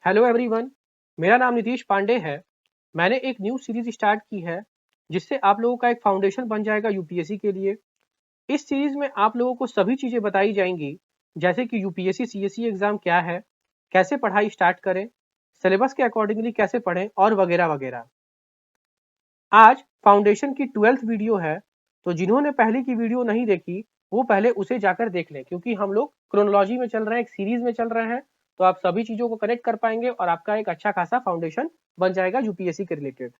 Hello everyone, मेरा नाम नीतीश पांडे है। मैंने एक न्यू सीरीज स्टार्ट की है जिससे आप लोगों का एक फाउंडेशन बन जाएगा यूपीएससी के लिए। इस सीरीज में आप लोगों को सभी चीज़ें बताई जाएंगी, जैसे कि यूपीएससी सीएससी एग्जाम क्या है, कैसे पढ़ाई स्टार्ट करें, सिलेबस के अकॉर्डिंगली कैसे पढ़ें और वगैरह वगैरह। आज फाउंडेशन की 12th वीडियो है, तो जिन्होंने पहले की वीडियो नहीं देखी वो पहले उसे जाकर देख लें, क्योंकि हम लोग क्रोनोलॉजी में चल रहे हैं, एक सीरीज में चल रहे हैं। तो आप सभी चीज़ों को कनेक्ट कर पाएंगे और आपका एक अच्छा खासा फाउंडेशन बन जाएगा यूपीएससी के रिलेटेड।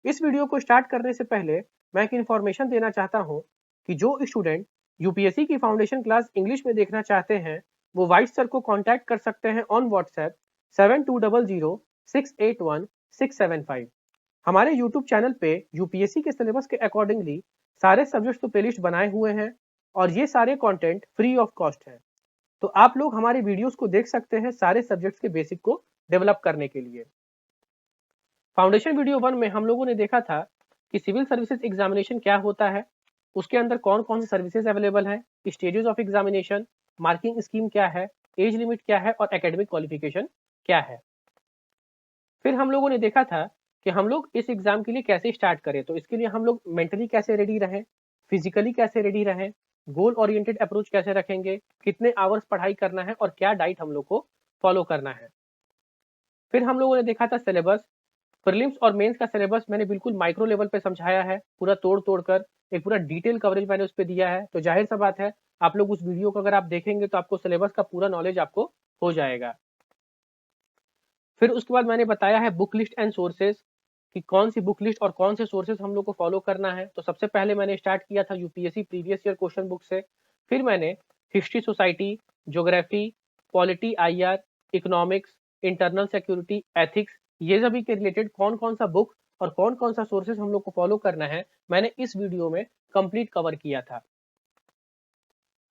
इस वीडियो को स्टार्ट करने से पहले मैं एक इन्फॉर्मेशन देना चाहता हूँ कि जो स्टूडेंट यूपीएससी की फाउंडेशन क्लास इंग्लिश में देखना चाहते हैं वो वाइस सर को कॉन्टैक्ट कर सकते हैं ऑन व्हाट्सएप 7200681675। हमारे यूट्यूब चैनल पे यूपीएससी के सिलेबस के अकॉर्डिंगली सारे सब्जेक्ट्स तो प्लेलिस्ट बनाए हुए हैं और ये सारे कंटेंट फ्री ऑफ कॉस्ट है। तो आप लोग हमारे वीडियोस को देख सकते हैं सारे सब्जेक्ट्स के बेसिक को डेवलप करने के लिए। फाउंडेशन वीडियो 1 में हम लोगों ने देखा था कि सिविल सर्विसेज एग्जामिनेशन क्या होता है, उसके अंदर कौन कौन से सर्विसेज अवेलेबल हैं, stages of examination, marking scheme क्या है, एज लिमिट क्या है और एकेडमिक क्वालिफिकेशन क्या है। फिर हम लोगों ने देखा था कि हम लोग इस एग्जाम के लिए कैसे स्टार्ट करें, तो इसके लिए हम लोग मेंटली कैसे रेडी रहें, फिजिकली कैसे रेडी रहें, गोल ओरिएंटेड अप्रोच कैसे रखेंगे, कितने आवर्स पढ़ाई करना है और क्या डाइट हम लोग को फॉलो करना है। फिर हम लोगों ने देखा था सिलेबस। प्रीलिम्स और मेंस का सिलेबस मैंने बिल्कुल माइक्रो लेवल पे समझाया है, पूरा तोड़ तोड़ कर एक पूरा डिटेल कवरेज मैंने उस पर दिया है। तो जाहिर सा बात है आप लोग उस वीडियो को अगर आप देखेंगे तो आपको सिलेबस का पूरा नॉलेज आपको हो जाएगा। फिर उसके बाद मैंने बताया है बुक लिस्ट एंड सोर्सेज, कि कौन सी बुक लिस्ट और कौन से सोर्सेज हम लोग को फॉलो करना है। तो सबसे पहले मैंने स्टार्ट किया था UPSC previous year question book से। फिर मैंने history society, geography, polity IR, economics, internal security, ethics, ये सभी के रिलेटेड कौन कौन सा बुक और कौन कौन सा सोर्सेज हम लोग को फॉलो करना है मैंने इस वीडियो में कंप्लीट कवर किया था।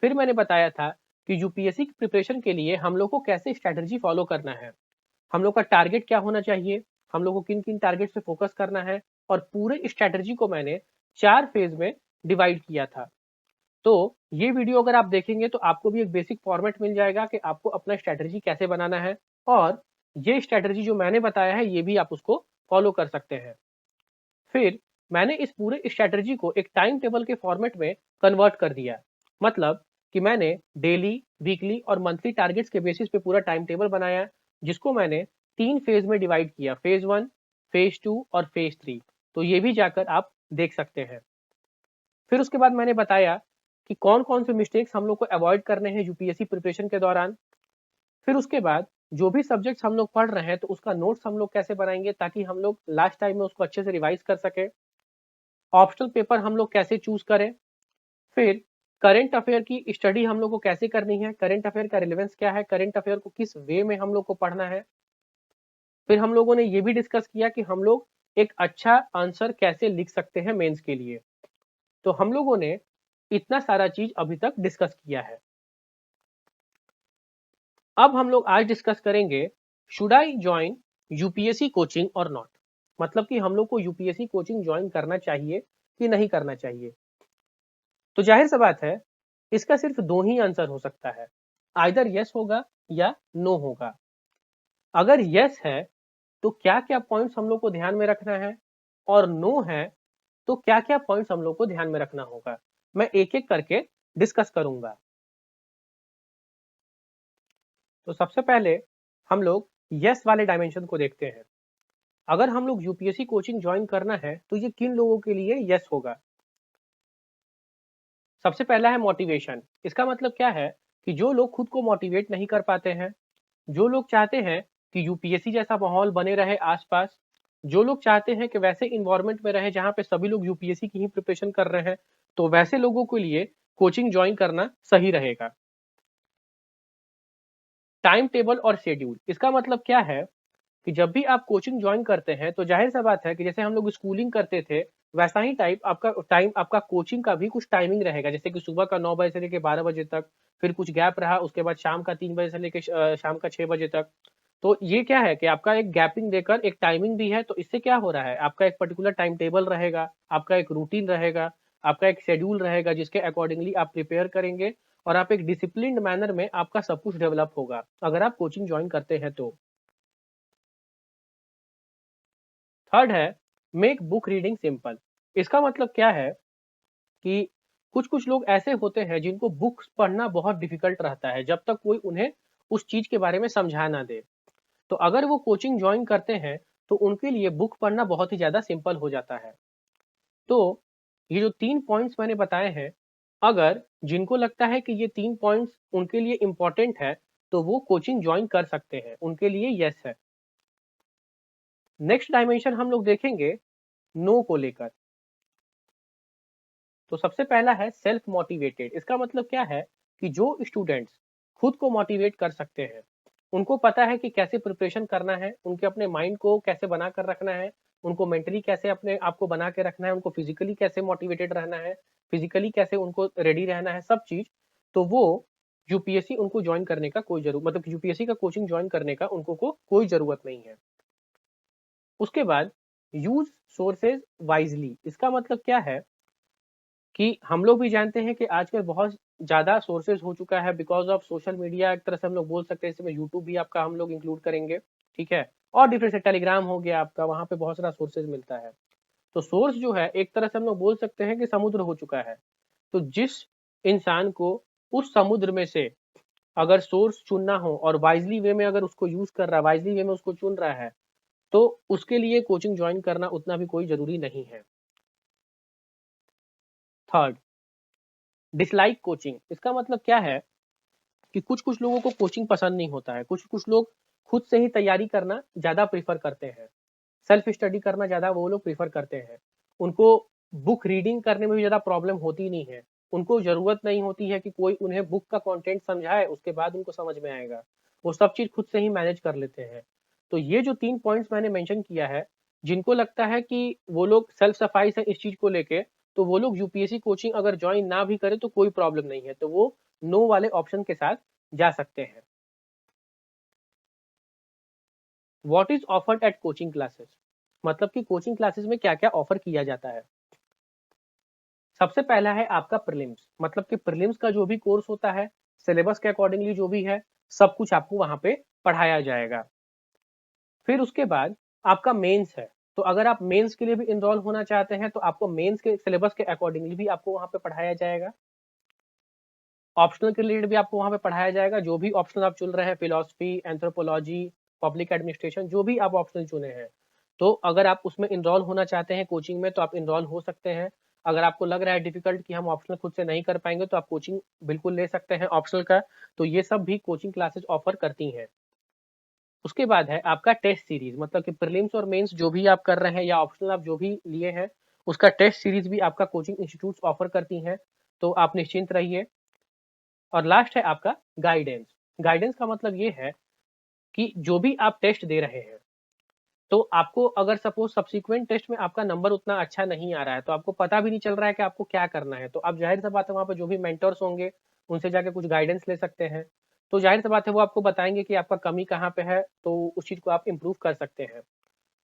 फिर मैंने बताया था कि यूपीएससी की प्रिपरेशन के लिए हम लोग को कैसे स्ट्रैटेजी फॉलो करना है, हम लोग का टारगेट क्या होना चाहिए, हम लोग को किन किन टारगेट पे फोकस करना है, और पूरे स्ट्रैटेजी को मैंने 4 फेज में डिवाइड किया था। तो ये वीडियो अगर आप देखेंगे तो आपको भी एक बेसिक फॉर्मेट मिल जाएगा कि आपको अपना स्ट्रैटेजी कैसे बनाना है, और ये स्ट्रैटेजी जो मैंने बताया है ये भी आप उसको फॉलो कर सकते हैं। फिर मैंने इस पूरे स्ट्रैटेजी को एक टाइम टेबल के फॉर्मेट में कन्वर्ट कर दिया। मतलब कि मैंने डेली, वीकली और मंथली टारगेट्स के बेसिस पे पूरा टाइम टेबल बनाया, जिसको मैंने 3 फेज में डिवाइड किया, फेज 1, फेज 2 और फेज 3। तो ये भी जाकर आप देख सकते हैं। फिर उसके बाद मैंने बताया कि कौन कौन से मिस्टेक्स हम लोग को अवॉइड करने हैं यूपीएससी प्रिपरेशन के दौरान। फिर उसके बाद जो भी सब्जेक्ट्स हम लोग पढ़ रहे हैं तो उसका नोट्स हम लोग कैसे बनाएंगे ताकि हम लोग लास्ट टाइम में उसको अच्छे से रिवाइज कर सके। ऑप्शनल पेपर हम लोग कैसे चूज करें। फिर करंट अफेयर की स्टडी हम लोग को कैसे करनी है, करंट अफेयर का रिलेवेंस क्या है, करंट अफेयर को किस वे में हम लोग को पढ़ना है। फिर हम लोगों ने ये भी डिस्कस किया कि हम लोग एक अच्छा आंसर कैसे लिख सकते हैं मेंस के लिए। तो हम लोगों ने इतना सारा चीज अभी तक डिस्कस किया है। अब हम लोग आज डिस्कस करेंगे should I join UPSC coaching और नॉट। मतलब कि हम लोग को यूपीएससी कोचिंग ज्वाइन करना चाहिए कि नहीं करना चाहिए। तो जाहिर सा बात है इसका सिर्फ 2 ही आंसर हो सकता है, आइदर यस होगा या नो होगा। अगर यस है तो क्या क्या पॉइंट्स हम लोग को ध्यान में रखना है, और नो है तो क्या क्या पॉइंट्स हम लोग को ध्यान में रखना होगा, मैं एक एक करके डिस्कस करूंगा। तो सबसे पहले हम लोग यस वाले डायमेंशन को देखते हैं। अगर हम लोग यूपीएससी कोचिंग ज्वाइन करना है तो ये किन लोगों के लिए यस होगा। सबसे पहला है मोटिवेशन। इसका मतलब क्या है कि जो लोग खुद को मोटिवेट नहीं कर पाते हैं, जो लोग चाहते हैं कि यूपीएससी जैसा माहौल बने रहे आसपास, जो लोग चाहते हैं कि वैसे इन्वायरमेंट में रहे जहां पे सभी लोग यूपीएससी की ही प्रिपरेशन कर रहे हैं, तो वैसे लोगों के लिए कोचिंग ज्वाइन करना सही रहेगा। टाइम टेबल और शेड्यूल, इसका मतलब क्या है कि जब भी आप कोचिंग ज्वाइन करते हैं तो जाहिर सा बात है कि जैसे हम लोग स्कूलिंग करते थे वैसा ही टाइम आपका कोचिंग का भी कुछ टाइमिंग रहेगा, जैसे कि सुबह का 9 बजे से लेकर 12 बजे तक, फिर कुछ गैप रहा उसके बाद शाम का 3 बजे से लेकर शाम का 6 बजे तक। तो ये क्या है कि आपका एक गैपिंग देकर एक टाइमिंग भी है, तो इससे क्या हो रहा है आपका एक पर्टिकुलर टाइम टेबल रहेगा, आपका एक रूटीन रहेगा, आपका एक शेड्यूल रहेगा जिसके अकॉर्डिंगली आप प्रिपेयर करेंगे, और आप एक डिसिप्लिन्ड मैनर में आपका सब कुछ डेवलप होगा अगर आप कोचिंग ज्वाइन करते हैं तो। थर्ड है मेक बुक रीडिंग सिंपल। इसका मतलब क्या है कि कुछ-कुछ लोग ऐसे होते हैं जिनको बुक्स पढ़ना बहुत डिफिकल्ट रहता है जब तक कोई उन्हें उस चीज़ के बारे में समझा ना दे। तो अगर वो कोचिंग जॉइन करते हैं, तो उनके लिए बुक पढ़ना बहुत ही ज़्यादा सिंपल हो जाता है। तो ये जो 3 पॉइंट्स मैंने बताए हैं, अगर जिनको लगता है कि ये 3 पॉइंट्स उनके लिए इम्पोर्टेंट है, तो वो कोचिंग जॉइन कर सकते हैं, उनके लिए येस है। नेक्स्ट डायमेंशन हम लोग देखेंगे नो को लेकर। तो सबसे पहला है सेल्फ मोटिवेटेड। इसका मतलब क्या है कि जो स्टूडेंट्स खुद को मोटिवेट कर सकते हैं, उनको पता है कि कैसे प्रिपरेशन करना है, उनके अपने माइंड को कैसे बना कर रखना है, उनको मेंटली कैसे अपने आप को बना के रखना है, उनको फिजिकली कैसे मोटिवेटेड रहना है, फिजिकली कैसे उनको रेडी रहना है, सब चीज। तो वो यूपीएससी उनको ज्वाइन करने का कोई जरूरत, मतलब यूपीएससी का कोचिंग ज्वाइन करने का उनको को कोई जरूरत नहीं है। उसके बाद यूज सोर्सेज वाइजली। इसका मतलब क्या है कि हम लोग भी जानते हैं कि आजकल बहुत ज़्यादा सोर्सेज हो चुका है बिकॉज ऑफ सोशल मीडिया। एक तरह से हम लोग बोल सकते हैं, इसमें यूट्यूब भी आपका हम लोग इंक्लूड करेंगे, ठीक है। और डिफरेंट से टेलीग्राम हो गया आपका, वहाँ पे बहुत सारा सोर्सेज मिलता है। तो सोर्स जो है एक तरह से हम लोग बोल सकते हैं कि समुद्र हो चुका है। तो जिस इंसान को उस समुद्र में से अगर सोर्स चुनना हो और वाइजली वे में अगर उसको यूज कर रहा है, वाइजली वे में उसको चुन रहा है, तो उसके लिए कोचिंग ज्वाइन करना उतना भी कोई जरूरी नहीं है। Third, dislike coaching. इसका मतलब क्या है कि कुछ-कुछ लोगों को कोचिंग पसंद नहीं होता है। कुछ-कुछ लोग खुद से ही तैयारी करना ज़्यादा प्रेफ़र करते हैं। सेल्फ स्टडी करना ज़्यादा वो लोग प्रेफ़र करते हैं। उनको बुक रीडिंग करने में भी ज़्यादा प्रॉब्लम होती नहीं है। उनको ज़रूरत नहीं होती है कि कोई उन्हें बुक का कंटेंट समझाए, उसके बाद उनको समझ में आएगा। वो सब चीज़ खुद से ही मैनेज कर लेते हैं। तो ये जो 3 पॉइंट्स मैंने मेंशन किया है, जिनको लगता है कि वो लोग सेल्फ सफाइस है इस चीज़ को लेके, तो वो लोग यूपीएससी कोचिंग अगर जॉइन ना भी करें तो कोई प्रॉब्लम नहीं है। तो वो नो वाले ऑप्शन के साथ जा सकते हैं। What is offered eight coaching classes. मतलब कि कोचिंग क्लासेस में क्या क्या ऑफर किया जाता है। सबसे पहला है आपका प्रीलिम्स। मतलब कि प्रीलिम्स का जो भी कोर्स होता है, सिलेबस के अकॉर्डिंगली जो भी है, सब कुछ आपको वहां पे पढ़ाया जाएगा। फिर उसके बाद आपका मेंस है। तो अगर आप मेंस के लिए भी इनरोल होना चाहते हैं, तो आपको मेंस के सिलेबस के अकॉर्डिंगली भी आपको वहां पे पढ़ाया जाएगा। ऑप्शनल के रिलेटेड भी आपको वहाँ पे पढ़ाया जाएगा। जो भी ऑप्शनल आप चुन रहे हैं, फिलॉसफी, एंथ्रोपोलॉजी, पब्लिक एडमिनिस्ट्रेशन, जो भी आप ऑप्शनल चुने हैं, तो अगर आप उसमें इनरोल होना चाहते हैं कोचिंग में, तो आप इनरोल हो सकते हैं। अगर आपको लग रहा है डिफिकल्ट कि हम ऑप्शनल खुद से नहीं कर पाएंगे, तो आप कोचिंग बिल्कुल ले सकते हैं ऑप्शनल का। तो ये सब भी कोचिंग क्लासेस ऑफर करती हैं। उसके बाद है आपका टेस्ट सीरीज। मतलब कि प्रीलिम्स और मेंस जो भी आप कर रहे हैं या ऑप्शनल आप जो भी लिए हैं, उसका टेस्ट सीरीज भी आपका कोचिंग इंस्टीट्यूट ऑफर करती हैं। तो आप निश्चिंत रहिए। और लास्ट है आपका गाइडेंस। गाइडेंस का मतलब ये है कि जो भी आप टेस्ट दे रहे हैं, तो आपको अगर सपोज सब्सिक्वेंट टेस्ट में आपका नंबर उतना अच्छा नहीं आ रहा है, तो आपको पता भी नहीं चल रहा है कि आपको क्या करना है, तो आप जाहिर सी बात है वहाँ पे जो भी मेंटर्स होंगे, उनसे जाके कुछ गाइडेंस ले सकते हैं। तो जाहिर सी बात है वो आपको बताएंगे कि आपका कमी कहाँ पे है, तो उस चीज़ को आप इम्प्रूव कर सकते हैं।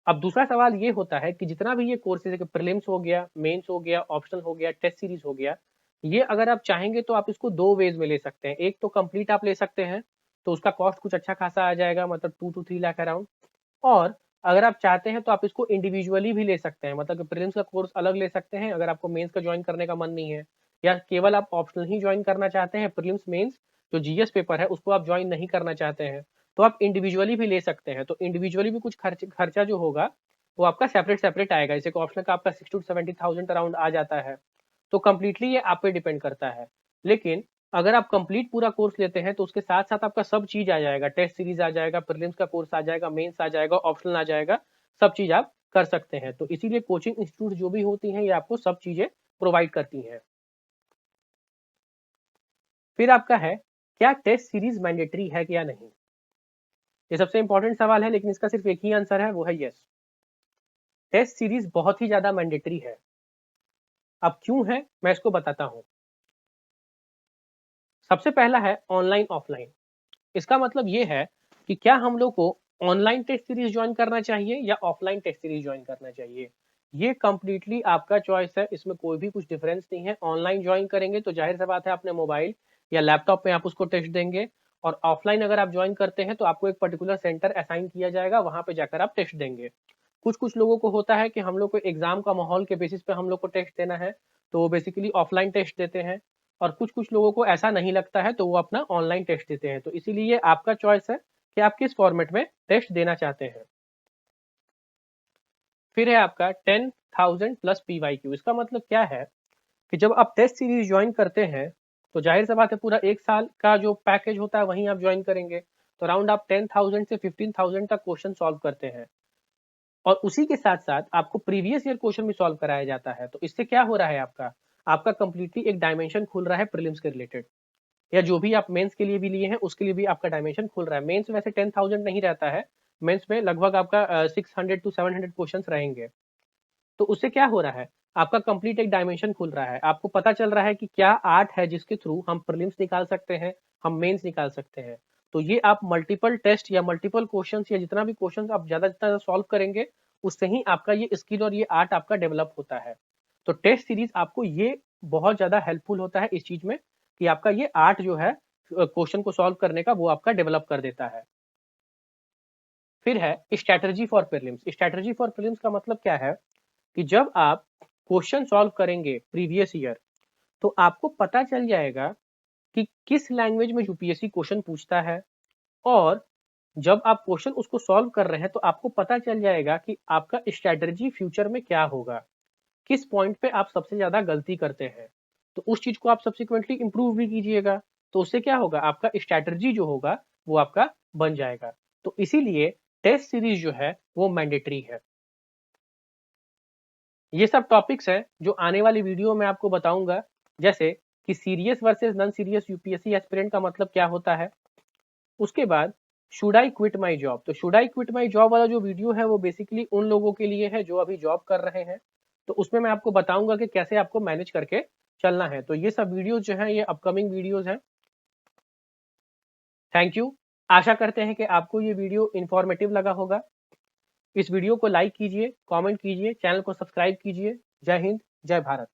अब दूसरा सवाल ये होता है कि जितना भी ये कोर्सेज है, प्रीलिम्स हो गया, मेंस हो गया, ऑप्शनल हो गया, टेस्ट सीरीज हो गया, ये अगर आप चाहेंगे तो आप इसको दो वेज में ले सकते हैं। एक तो कंप्लीट आप ले सकते हैं, तो उसका कॉस्ट कुछ अच्छा खासा आ जाएगा, मतलब 2 to 3 लाख अराउंड। और अगर आप चाहते हैं तो आप इसको इंडिविजुअली भी ले सकते हैं, मतलब कि प्रीलिम्स का कोर्स अलग ले सकते हैं अगर आपको मेंस का ज्वाइन करने का मन नहीं है, या केवल आप ऑप्शनल ही ज्वाइन करना चाहते हैं, प्रीलिम्स मेंस जो जीएस पेपर है उसको आप ज्वाइन नहीं करना चाहते हैं, तो आप इंडिविजुअली भी ले सकते हैं। तो इंडिविजुअली भी कुछ खर्चा जो होगा वो आपका सेपरेट सेपरेट आएगा। जैसे कि ऑप्शनल का आपका 60 to 70 थाउजेंड अराउंड आ जाता है। तो कंप्लीटली ये आप पे डिपेंड करता है। लेकिन अगर आप कंप्लीट पूरा कोर्स लेते हैं, तो उसके साथ साथ आपका सब चीज आ जाएगा, टेस्ट सीरीज आ जाएगा, प्रीलिम्स का कोर्स आ जाएगा, मेंस आ जाएगा, ऑप्शनल आ जाएगा, सब चीज आप कर सकते हैं। तो इसीलिए कोचिंग इंस्टीट्यूट जो भी होती हैं, ये आपको सब चीजें प्रोवाइड करती हैं। फिर आपका है क्या टेस्ट सीरीज मैंडेटरी है या नहीं। ये सबसे इंपॉर्टेंट सवाल है, लेकिन इसका सिर्फ एक ही आंसर है, वो है यस। टेस्ट सीरीज बहुत ही ज्यादा मैंडेटरी है। अब क्यों है, मैं इसको बताता हूँ। सबसे पहला है ऑनलाइन ऑफलाइन। इसका मतलब ये है कि क्या हम लोग को ऑनलाइन टेस्ट सीरीज ज्वाइन करना चाहिए या ऑफलाइन टेस्ट सीरीज ज्वाइन करना चाहिए। ये कंप्लीटली आपका चॉइस है, इसमें कोई भी कुछ डिफरेंस नहीं है। ऑनलाइन ज्वाइन करेंगे तो जाहिर सी बात है अपने मोबाइल या लैपटॉप में आप उसको टेस्ट देंगे, और ऑफलाइन अगर आप ज्वाइन करते हैं तो आपको एक पर्टिकुलर सेंटर असाइन किया जाएगा, वहां पे जाकर आप टेस्ट देंगे। कुछ लोगों को होता है कि हम लोग को एग्जाम का माहौल के बेसिस पे हम लोग को टेस्ट देना है, तो वो बेसिकली ऑफलाइन टेस्ट देते हैं, और कुछ लोगों को ऐसा नहीं लगता है तो वो अपना ऑनलाइन टेस्ट देते हैं। तो इसीलिए ये आपका चॉइस है कि आप किस फॉर्मेट में टेस्ट देना चाहते हैं। फिर है आपका 10,000 प्लस PYQ। इसका मतलब क्या है कि जब आप टेस्ट सीरीज ज्वाइन करते हैं तो जाहिर सी बात है पूरा 1 साल का जो पैकेज होता है वहीं आप ज्वाइन करेंगे, तो अराउंड आप 10,000 से 15,000 तक क्वेश्चन सॉल्व करते हैं, और उसी के साथ साथ आपको प्रीवियस ईयर क्वेश्चन भी सॉल्व कराया जाता है। तो इससे क्या हो रहा है, आपका आपका कंप्लीटली एक डायमेंशन खुल रहा है प्रीलिम्स के रिलेटेड, या जो भी आप मेंस के लिए भी लिए हैं उसके लिए भी आपका डायमेंशन खुल रहा है। मेंस वैसे 10,000 नहीं रहता है, मेंस में लगभग आपका 600 टू 700 क्वेश्चन रहेंगे। तो उससे क्या हो रहा है, आपका कंप्लीट एक डायमेंशन खुल रहा है, आपको पता चल रहा है कि क्या आर्ट है जिसके थ्रू हम प्रीलिम्स निकाल सकते हैं, हम मेंस निकाल सकते हैं। तो ये आप मल्टीपल टेस्ट या मल्टीपल क्वेश्चंस या जितना भी क्वेश्चंस आप ज्यादा जितना सॉल्व करेंगे उससे ही आपका ये स्किल और ये आर्ट आपका डेवलप होता है। तो टेस्ट सीरीज आपको ये बहुत ज्यादा हेल्पफुल होता है इस चीज में कि आपका ये आर्ट जो है क्वेश्चन को सॉल्व करने का वो आपका डेवलप कर देता है। फिर है strategy for prelims. Strategy for prelims का मतलब क्या है कि जब आप क्वेश्चन सॉल्व करेंगे प्रीवियस ईयर तो आपको पता चल जाएगा कि किस लैंग्वेज में यूपीएससी क्वेश्चन पूछता है, और जब आप क्वेश्चन उसको सॉल्व कर रहे हैं तो आपको पता चल जाएगा कि आपका स्ट्रैटेजी फ्यूचर में क्या होगा, किस पॉइंट पे आप सबसे ज्यादा गलती करते हैं, तो उस चीज को आप सब्सिक्वेंटली इंप्रूव भी कीजिएगा। तो उससे क्या होगा, आपका स्ट्रैटेजी जो होगा वो आपका बन जाएगा। तो इसीलिए टेस्ट सीरीज जो है वो मैंडेटरी है। ये सब टॉपिक्स हैं जो आने वाली वीडियो में आपको बताऊंगा, जैसे कि serious versus non serious UPSC aspirant का मतलब क्या होता है। उसके बाद should I quit my job. तो should I quit my job वाला जो वीडियो है वो बेसिकली उन लोगों के लिए है जो अभी जॉब कर रहे हैं, तो उसमें मैं आपको बताऊंगा कि कैसे आपको मैनेज करके चलना है। तो ये सब वीडियोज जो है ये अपकमिंग वीडियोज हैं। Thank you. आशा करते हैं कि आपको ये वीडियो इंफॉर्मेटिव लगा होगा। इस वीडियो को लाइक कीजिए, कमेंट कीजिए, चैनल को सब्सक्राइब कीजिए। जय हिंद, जय भारत।